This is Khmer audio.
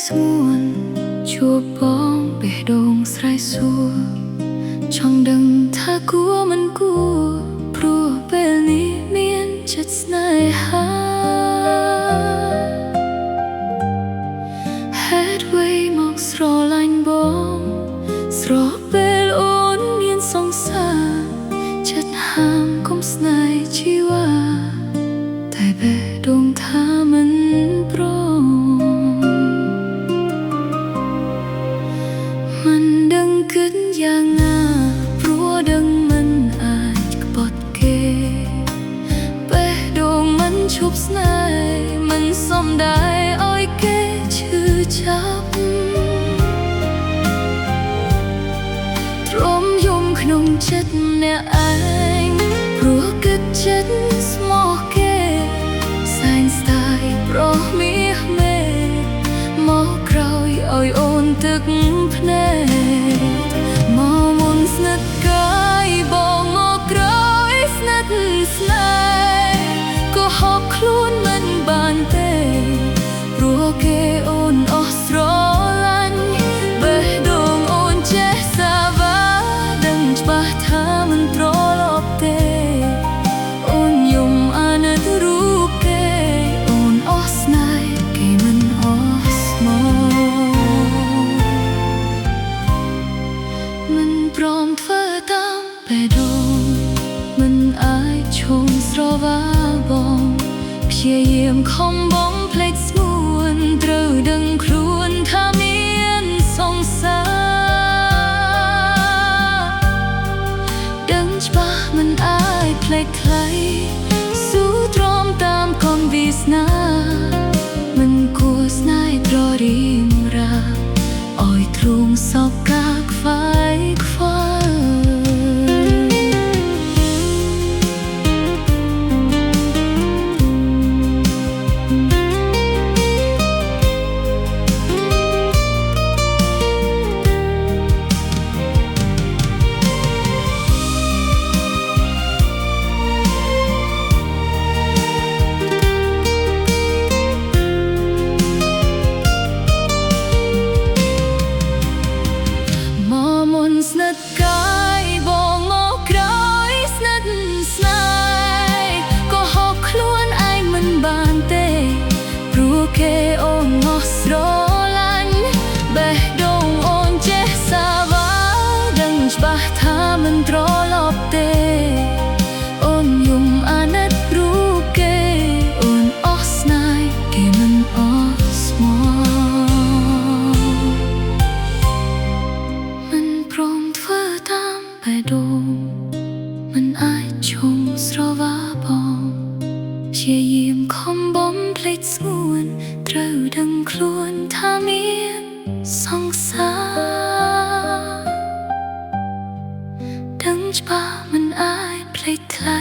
ស្ងួនជួបបងបេះដូងស្រែកសួរចង់ដឹងថាគួរមិនគួរព្រោះពេលនេះមានចិត្តស្នេហាហេតុអ្វីមកស្រឡាញ់បងស្រស់ពេលអូនមានសង្សារចិត្តហាមកុំស្នេហ៍ជីវ៉ាតែបេះដូងថាមិនព្រមមិនដឹងគិតយ៉ាងណាព្រោះដឹងមិនអាចក្បត់គេបេះដូងមិនឈប់ស្នេហ៍មិនសមដែរឲ្យគេឈឺចាប់ទ្រាំយំក្នុងចិត្តអ្នកឯងព្រោះគិតចិត្តស្មោះគេសែងស្ដាយប្រោះមាសមេមកក្រោយឲ្យអូនទឹកភ្នែកមកមុនស្និទ្ធកាយបងមកក្រោយស្និទ្ធស្នេហ៍ក៏ហប់ខ្លួនមិនបានទេព្រោះគេអូនអស់ស្រឡាញ់បេះដូងអូនចេះសាវ៉ាដឹងច្បាស់ថាមិនត្រឡប់ទេអូនយំអាណិតរូបគេអូនអស់ស្នេហ៍គេមិនអស់ស្មោះមិនព្រមធ្វើតាមបេះដូងមិនអាចឈោងស្រវាបងព្យាយាមខំបងភ្លេចស្ងួនត្រូវដឹងខ្លួនថាមានសង្សារដឹងច្បាស់មិនអាចភ្លេចใครស៊ូទ្រាំតាមកងវាសនាមិនគួរស្នេហ៍ត្ររៀងរាឲ្យទ្រូងសោកការខ្វាយខ្វល់ស្និទ្ធកាយបងមកក្រោយស្និទ្ធស្នេហ៍ក៏ហប់ខ្លួនឯងមិនបានទេព្រោះគេអូនអស់ស្រឡាញ់បេះដូងអូនចេះសាវ៉ាដឹងច្បាស់ថាមិនត្រឡប់ទេអូនយំអាណិតរូបគេអូនអស់ស្នេហ៍គេមិនអស់ស្មោះបេះដូងមិនអាចឈុំស្រវាបងព្យាយាមខំបំភ្លេចស្ងួនត្រូវដឹងខ្លួនថាមានសង្សារដឹងច្បាស់មិនអាចភ្លេចថ្លៃ